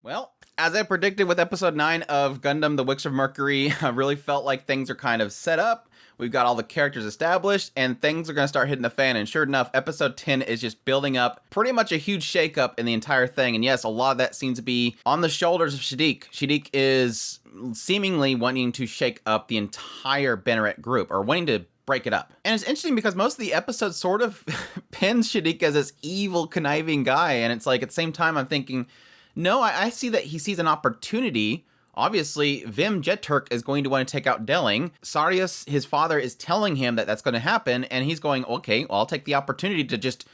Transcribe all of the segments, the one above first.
Well, as I predicted with episode 9 of Gundam The Wicks of Mercury, I really felt like things are kind of set up. We've got all the characters established, and things are going to start hitting the fan. And sure enough, episode 10 is just building up pretty much a huge shakeup in the entire thing. And yes, a lot of that seems to be on the shoulders of Shadiq. Shadiq is seemingly wanting to shake up the entire Benneret group, or wanting to break it up. And it's interesting because most of the episode sort of pins Shadiq as this evil, conniving guy. And it's like, at the same time, I'm thinking, no, I see that he sees an opportunity. Obviously, Vim Jeturk is going to want to take out Delling. Sarius, his father, is telling him that that's going to happen, and he's going, okay, well, I'll take the opportunity to just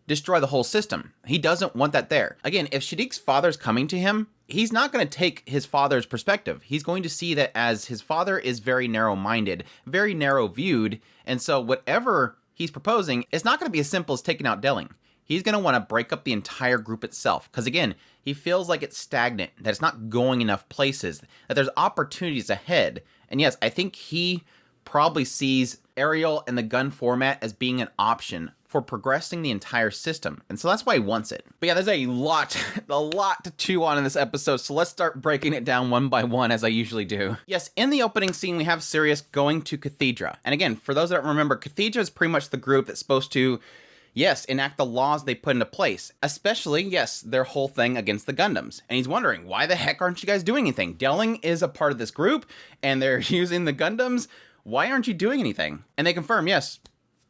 destroy the whole system. He doesn't want that there. Again, if Shadiq's father's coming to him, he's not going to take his father's perspective. He's going to see that as his father is very narrow-minded, very narrow-viewed, and so whatever he's proposing, it's not going to be as simple as taking out Delling. He's going to want to break up the entire group itself. Because again, he feels like it's stagnant, that it's not going enough places, that there's opportunities ahead. And yes, I think he probably sees Ariel and the gun format as being an option for progressing the entire system. And so that's why he wants it. But yeah, there's a lot to chew on in this episode. So let's start breaking it down one by one, as I usually do. Yes, in the opening scene, we have Sirius going to Cathedra. And again, for those that don't remember, Cathedra is pretty much the group that's supposed to, yes, enact the laws they put into place, especially, yes, their whole thing against the Gundams. And he's wondering, why the heck aren't you guys doing anything? Delling is a part of this group, and they're using the Gundams. Why aren't you doing anything? And they confirm, yes,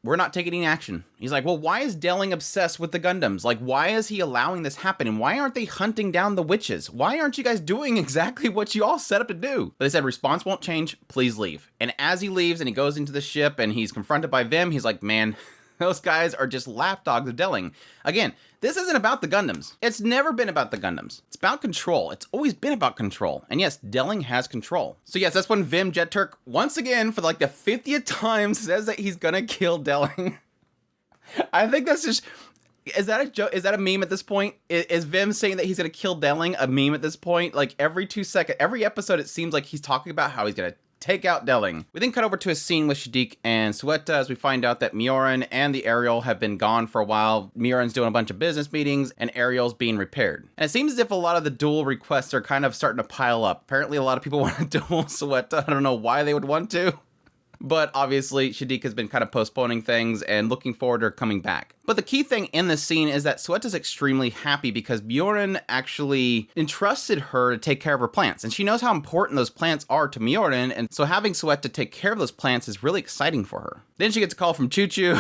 we're not taking any action. He's like, well, why is Delling obsessed with the Gundams? Like, why is he allowing this happen? And why aren't they hunting down the witches? Why aren't you guys doing exactly what you all set up to do? But they said, response won't change, please leave. And as he leaves and he goes into the ship and he's confronted by Vim, he's like, man, those guys are just lapdogs of Delling. Again, this isn't about the Gundams. It's never been about the Gundams. It's about control. It's always been about control. And yes, Delling has control. So yes, that's when Vim Jeturk, once again, for like the 50th time, says that he's gonna kill Delling. I think that's just... Is that a joke? Is that a meme at this point? Is Vim saying that he's gonna kill Delling a meme at this point? Like every 2 seconds, every episode, it seems like he's talking about how he's gonna take out Delling. We then cut over to a scene with Shadiq and Suetta as we find out that Mioran and the Ariel have been gone for a while. Mioran's doing a bunch of business meetings and Ariel's being repaired. And it seems as if a lot of the duel requests are kind of starting to pile up. Apparently a lot of people want to duel Suetta. I don't know why they would want to. But obviously, Shadiq has been kind of postponing things and looking forward to her coming back. But the key thing in this scene is that Suetta's extremely happy because Mioran actually entrusted her to take care of her plants. And she knows how important those plants are to Mioran, and so having Suetta take care of those plants is really exciting for her. Then she gets a call from Choo Choo.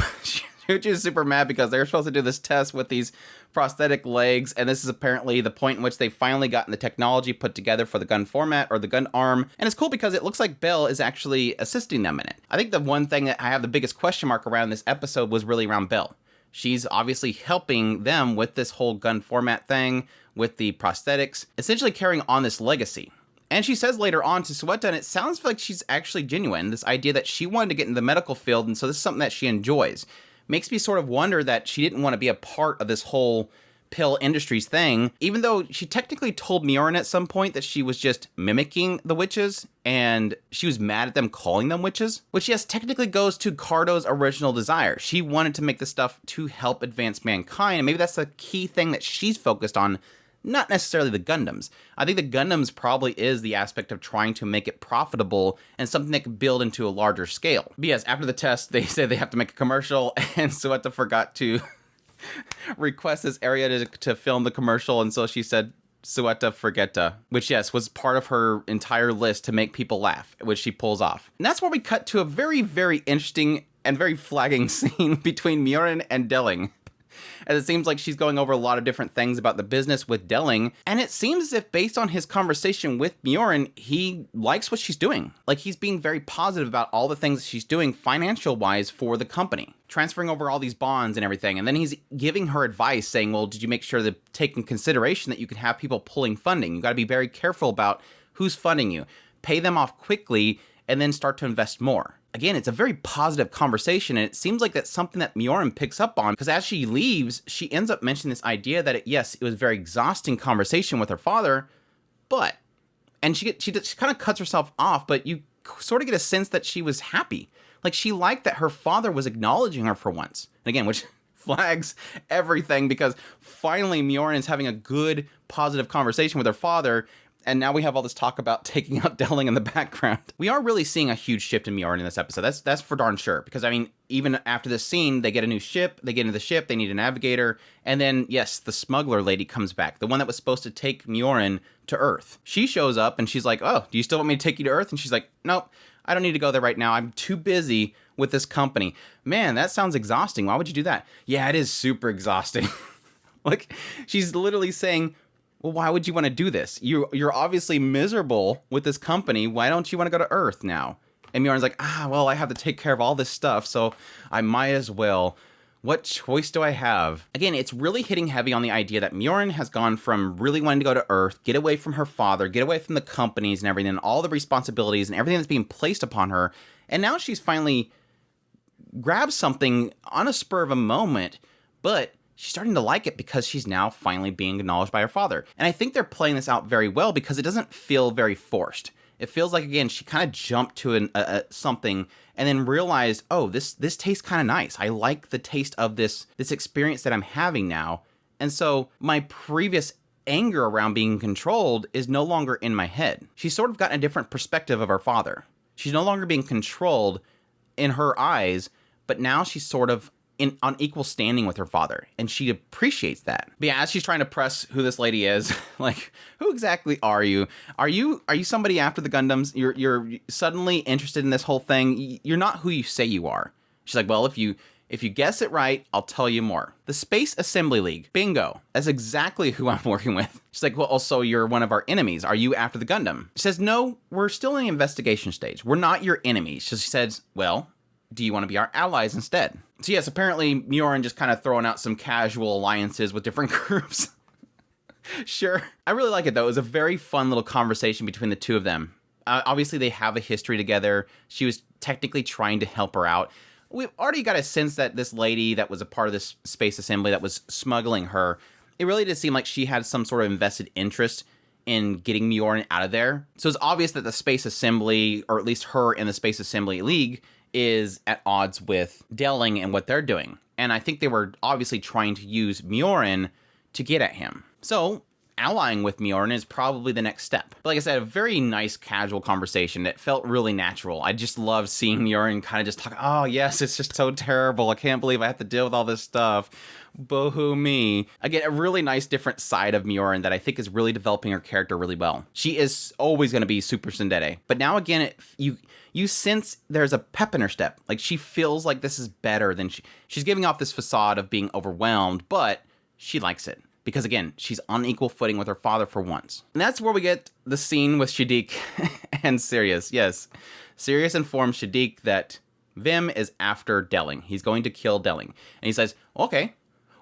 Choo Choo's super mad because they're supposed to do this test with these prosthetic legs, and this is apparently the point in which they finally gotten the technology put together for the gun format, or the gun arm. And it's cool because it looks like Belle is actually assisting them in it. I think the one thing that I have the biggest question mark around this episode was really around Belle. She's obviously helping them with this whole gun format thing, with the prosthetics, essentially carrying on this legacy. And she says later on to Suetta, and it sounds like she's actually genuine, this idea that she wanted to get into the medical field, and so this is something that she enjoys. Makes me sort of wonder that she didn't want to be a part of this whole pill industries thing, even though she technically told Mioran at some point that she was just mimicking the witches, and she was mad at them calling them witches, which yes, technically goes to Cardo's original desire. She wanted to make this stuff to help advance mankind, and maybe that's the key thing that she's focused on, not necessarily the Gundams. I think the Gundams probably is the aspect of trying to make it profitable and something that can build into a larger scale. But yes, after the test, they say they have to make a commercial, and Suetta forgot to request this area to film the commercial, and so she said, Suetta Forgetta, which yes, was part of her entire list to make people laugh, which she pulls off. And that's where we cut to a very, very interesting and very flagging scene between Mioran and Delling. As it seems like she's going over a lot of different things about the business with Delling, and it seems as if based on his conversation with Mioran, he likes what she's doing. Like, he's being very positive about all the things that she's doing financial-wise for the company, transferring over all these bonds and everything, and then he's giving her advice saying, well, did you make sure to take in consideration that you could have people pulling funding? You gotta be very careful about who's funding you. Pay them off quickly, and then start to invest more. Again, it's a very positive conversation, and it seems like that's something that Mioran picks up on, because as she leaves, she ends up mentioning this idea that, yes, it was a very exhausting conversation with her father, but, and she kind of cuts herself off, but you sort of get a sense that she was happy. Like, she liked that her father was acknowledging her for once. And again, which flags everything, because finally Mjorn is having a good, positive conversation with her father, and now we have all this talk about taking out Delling in the background. We are really seeing a huge shift in Mjorn in this episode. That's for darn sure. Because, I mean, even after this scene, they get a new ship, they get into the ship, they need a navigator, and then, yes, the smuggler lady comes back, the one that was supposed to take Mjorn to Earth. She shows up, and she's like, oh, do you still want me to take you to Earth? And she's like, nope, I don't need to go there right now. I'm too busy with this company. Man, that sounds exhausting. Why would you do that? Yeah, it is super exhausting. Like, she's literally saying, well, why would you want to do this? You're obviously miserable with this company. Why don't you want to go to Earth now? And Mjorn's like, well, I have to take care of all this stuff, so I might as well. What choice do I have? Again, it's really hitting heavy on the idea that Mjorn has gone from really wanting to go to Earth, get away from her father, get away from the companies and everything, and all the responsibilities and everything that's being placed upon her. And now she's finally grabbed something on a spur of a moment, but she's starting to like it because she's now finally being acknowledged by her father. And I think they're playing this out very well because it doesn't feel very forced. It feels like, again, she kind of jumped to something and then realized, oh, this tastes kind of nice. I like the taste of this experience that I'm having now. And so my previous anger around being controlled is no longer in my head. She's sort of gotten a different perspective of her father. She's no longer being controlled in her eyes, but now she's sort of on equal standing with her father, and she appreciates that. But yeah, as she's trying to press who this lady is, like, who exactly are you? Are you somebody after the Gundams? You're suddenly interested in this whole thing. You're not who you say you are. She's like, well, if you guess it right, I'll tell you more. The Space Assembly League. Bingo. That's exactly who I'm working with. She's like, well, also, you're one of our enemies. Are you after the Gundam? She says, no, we're still in the investigation stage. We're not your enemies. She says, well, do you want to be our allies instead? So yes, apparently Mjorn just kind of throwing out some casual alliances with different groups. Sure. I really like it, though. It was a very fun little conversation between the two of them. Obviously, they have a history together. She was technically trying to help her out. We've already got a sense that this lady that was a part of this space assembly that was smuggling her, it really did seem like she had some sort of invested interest in getting Mjorn out of there. So it's obvious that the Space Assembly, or at least her in the Space Assembly League, is at odds with Delling and what they're doing. And I think they were obviously trying to use Mjorn to get at him. So allying with Mjorn is probably the next step. But like I said, a very nice casual conversation that felt really natural. I just love seeing Mjorn kind of just talk, oh yes, it's just so terrible. I can't believe I have to deal with all this stuff. Boo-hoo me. Again, a really nice different side of Mjorn that I think is really developing her character really well. She is always going to be super tsundere. But now again, you sense there's a pep in her step. Like, she feels like this is better than she's giving off this facade of being overwhelmed, but she likes it. Because again, she's on equal footing with her father for once. And that's where we get the scene with Shadiq and Sirius. Yes, Sirius informs Shadiq that Vim is after Delling. He's going to kill Delling. And he says, okay,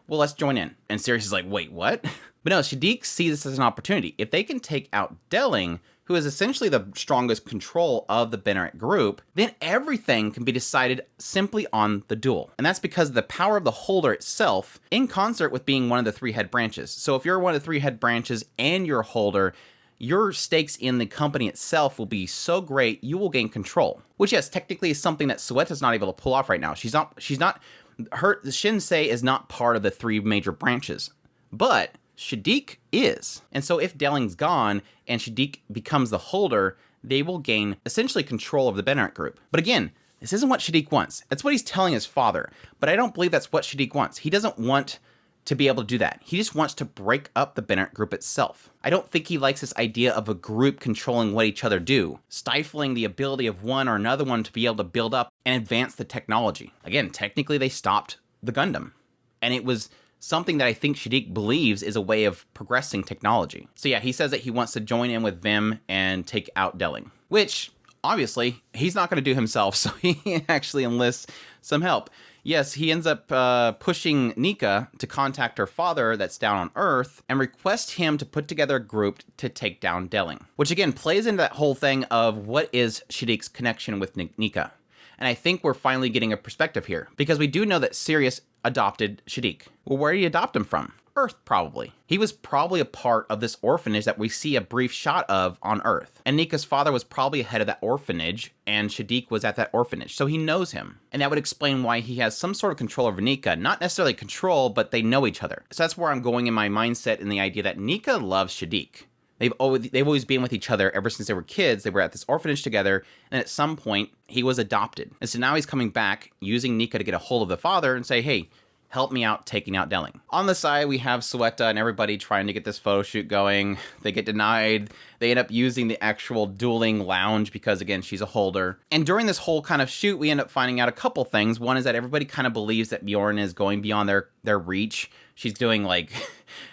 well, let's join in. And Sirius is like, wait, what? But no, Shadiq sees this as an opportunity. If they can take out Delling, who is essentially the strongest control of the Benerit group, then everything can be decided simply on the duel. And that's because of the power of the holder itself in concert with being one of the three head branches. So if you're one of the three head branches and you're a holder, your stakes in the company itself will be so great, you will gain control. Which, yes, technically is something that Quetta's not able to pull off right now. Her Shinsei is not part of the three major branches. But Shadiq is. And so if Delling's gone and Shadiq becomes the holder, they will gain essentially control of the Benerit group. But again, this isn't what Shadiq wants. That's what he's telling his father. But I don't believe that's what Shadiq wants. He doesn't want to be able to do that. He just wants to break up the Benerit group itself. I don't think he likes this idea of a group controlling what each other do, stifling the ability of one or another one to be able to build up and advance the technology. Again, technically they stopped the Gundam. And it was something that I think Shadiq believes is a way of progressing technology. So yeah, he says that he wants to join in with Vim and take out Delling, which obviously he's not going to do himself, so he actually enlists some help. Yes, he ends up pushing Nika to contact her father that's down on Earth and request him to put together a group to take down Delling, which again plays into that whole thing of what is Shadiq's connection with Nika. And I think we're finally getting a perspective here, because we do know that Sirius adopted Shadiq. Well, where did he adopt him from? Earth, probably. He was probably a part of this orphanage that we see a brief shot of on Earth. And Nika's father was probably head of that orphanage, and Shadiq was at that orphanage, so he knows him. And that would explain why he has some sort of control over Nika. Not necessarily control, but they know each other. So that's where I'm going in my mindset in the idea that Nika loves Shadiq. They've always been with each other ever since they were kids. They were at this orphanage together, and at some point, he was adopted. And so now he's coming back, using Nika to get a hold of the father and say, hey, help me out taking out Delling. On the side, we have Quetta and everybody trying to get this photo shoot going. They get denied. They end up using the actual dueling lounge because, again, she's a holder. And during this whole kind of shoot, we end up finding out a couple things. One is that everybody kind of believes that Bjorn is going beyond their reach. She's doing, like,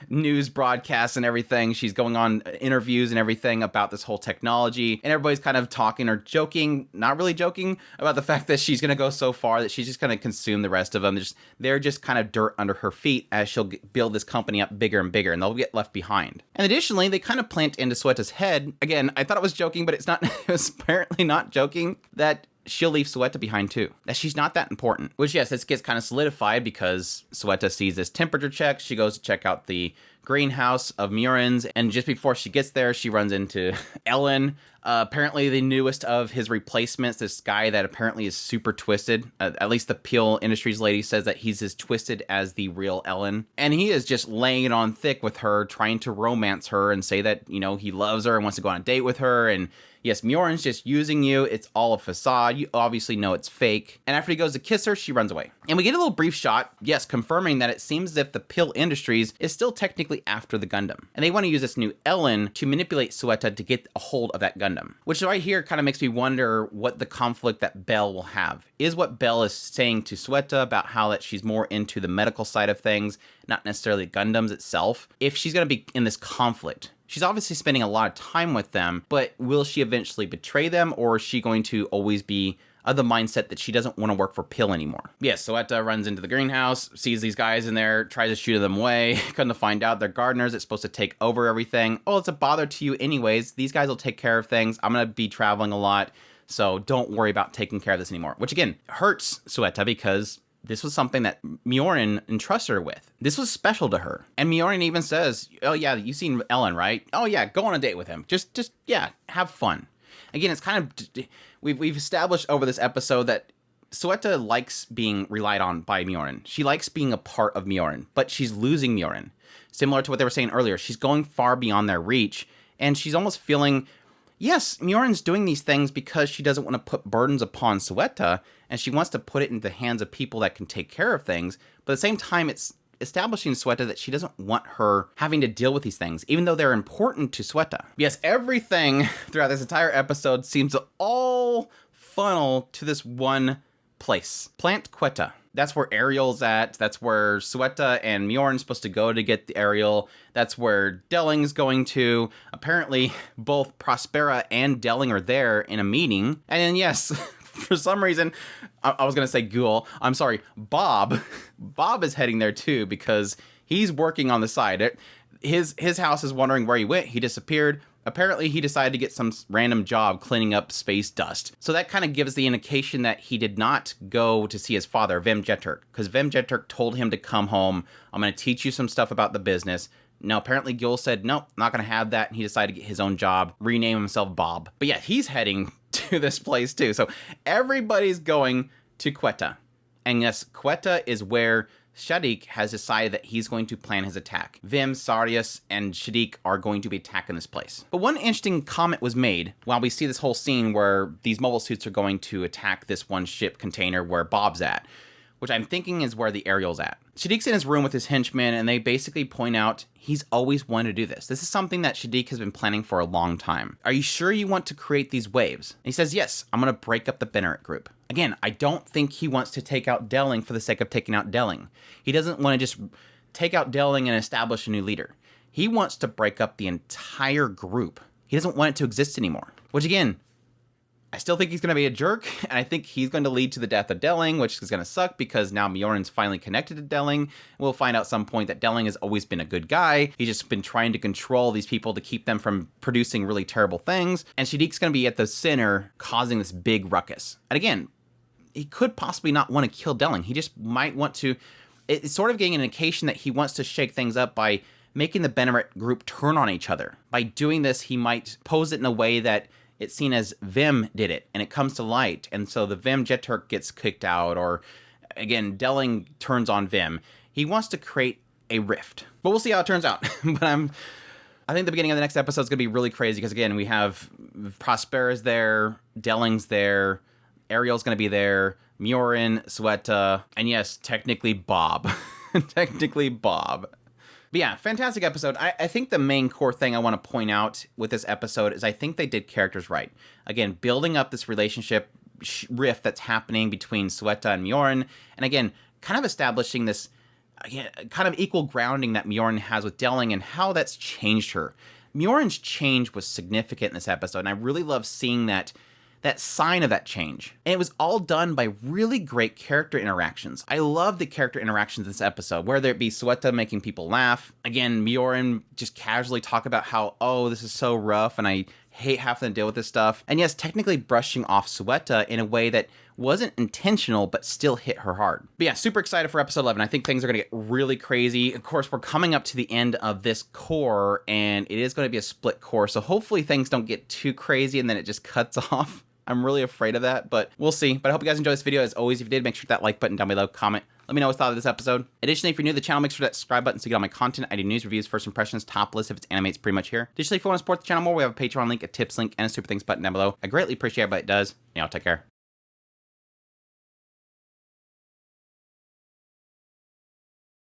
news broadcasts and everything. She's going on interviews and everything about this whole technology. And everybody's kind of talking or joking, not really joking, about the fact that she's going to go so far that she's just going to consume the rest of them. They're just kind of dirt under her feet as she'll build this company up bigger and bigger, and they'll get left behind. And additionally, they kind of plant into Quetta's head. Again, I thought it was joking, but it's not. It was apparently not joking, that she'll leave Quetta behind too. That she's not that important. Which, yes, this gets kind of solidified because Quetta sees this temperature check. She goes to check out the greenhouse of Murins, and just before she gets there, she runs into Ellen. Apparently the newest of his replacements, this guy that apparently is super twisted. At least the Peel Industries lady says that he's as twisted as the real Ellen. And he is just laying it on thick with her, trying to romance her and say that, you know, he loves her and wants to go on a date with her. And yes, Mjorin's just using you. It's all a facade. You obviously know it's fake. And after he goes to kiss her, she runs away. And we get a little brief shot, yes, confirming that it seems as if the Peel Industries is still technically after the Gundam. And they want to use this new Ellen to manipulate Quetta to get a hold of that Gundam. Which right here kind of makes me wonder what the conflict that Belle will have. Is what Belle is saying to Quetta about how that she's more into the medical side of things, not necessarily Gundams itself. If she's going to be in this conflict, she's obviously spending a lot of time with them, but will she eventually betray them, or is she going to always be of the mindset that she doesn't want to work for Peel anymore? Yes, Quetta runs into the greenhouse, sees these guys in there, tries to shoot them away. Come to find out they're gardeners. It's supposed to take over everything. Oh, it's a bother to you anyways. These guys will take care of things. I'm going to be traveling a lot, so don't worry about taking care of this anymore. Which, again, hurts Quetta because this was something that Mjorin entrusted her with. This was special to her. And Mjorin even says, oh yeah, you've seen Ellen, right? Oh yeah, go on a date with him. Just yeah, have fun. Again, it's kind of, we've established over this episode that Quetta likes being relied on by Mjorin. She likes being a part of Mjorin, but she's losing Mjorin. Similar to what they were saying earlier, she's going far beyond their reach, and she's almost feeling, yes, Mjorin's doing these things because she doesn't want to put burdens upon Quetta, and she wants to put it into the hands of people that can take care of things, but at the same time, it's establishing Quetta that she doesn't want her having to deal with these things, even though they're important to Quetta. Yes, everything throughout this entire episode seems to all funnel to this one place. Plant Quetta. That's where Ariel's at. That's where Quetta and Mjorin's supposed to go to get the Ariel. That's where Delling's going to. Apparently, both Prospera and Delling are there in a meeting. And then, yes, for some reason, I was going to say Ghoul. I'm sorry, Bob. Bob is heading there too because he's working on the side. His house is wondering where he went. He disappeared. Apparently, he decided to get some random job cleaning up space dust. So that kind of gives the indication that he did not go to see his father, Vim Jeturk, because Vim Jeturk told him to come home. I'm going to teach you some stuff about the business. Now, apparently, Gil said, nope, not going to have that. And he decided to get his own job, rename himself Bob. But yeah, he's heading to this place too. So everybody's going to Quetta. And yes, Quetta is where Shadiq has decided that he's going to plan his attack. Vim, Sarius, and Shadiq are going to be attacking this place. But one interesting comment was made while we see this whole scene where these mobile suits are going to attack this one ship container where Bob's at, which I'm thinking is where the Ariel's at. Shadiq's in his room with his henchmen, and they basically point out he's always wanted to do this. This is something that Shadiq has been planning for a long time. Are you sure you want to create these waves? And he says, yes, I'm going to break up the Bennett group. Again, I don't think he wants to take out Delling for the sake of taking out Delling. He doesn't want to just take out Delling and establish a new leader. He wants to break up the entire group. He doesn't want it to exist anymore. Which again, I still think he's going to be a jerk, and I think he's going to lead to the death of Delling, which is going to suck because now Mjorin's finally connected to Delling. We'll find out some point that Delling has always been a good guy. He's just been trying to control these people to keep them from producing really terrible things, and Shadiq's going to be at the center causing this big ruckus. And again, he could possibly not want to kill Delling. He just might want to it's sort of getting an indication that he wants to shake things up by making the Benerit group turn on each other. By doing this, he might pose it in a way that it's seen as Vim did it, and it comes to light, and so the Vim Jeturk gets kicked out, or again, Delling turns on Vim. He wants to create a rift, but we'll see how it turns out. But I think the beginning of the next episode is going to be really crazy because, again, we have Prospera's there, Delling's there, Ariel's going to be there, Mjorin, Quetta, and yes, technically Bob. Technically Bob. But yeah, fantastic episode. I think the main core thing I want to point out with this episode is I think they did characters right. Again, building up this relationship rift that's happening between Quetta and Mjorin, and again, kind of establishing this kind of equal grounding that Mjorin has with Delling and how that's changed her. Mjorin's change was significant in this episode, and I really love seeing that sign of that change. And it was all done by really great character interactions. I love the character interactions in this episode, whether it be Quetta making people laugh. Again, Mjorin just casually talk about how, oh, this is so rough and I hate having to deal with this stuff. And yes, technically brushing off Quetta in a way that wasn't intentional, but still hit her hard. But yeah, super excited for episode 11. I think things are going to get really crazy. Of course, we're coming up to the end of this core, and it is going to be a split core. So hopefully things don't get too crazy and then it just cuts off. I'm really afraid of that, but we'll see. But I hope you guys enjoyed this video. As always, if you did, make sure to hit that like button down below, comment. Let me know what you thought of this episode. Additionally, if you're new to the channel, make sure to hit that subscribe button so you get all my content. I do news, reviews, first impressions, top lists. If it's anime, it's pretty much here. Additionally, if you want to support the channel more, we have a Patreon link, a tips link, and a super thanks button down below. I greatly appreciate it, but it does. Yeah, I'll take care.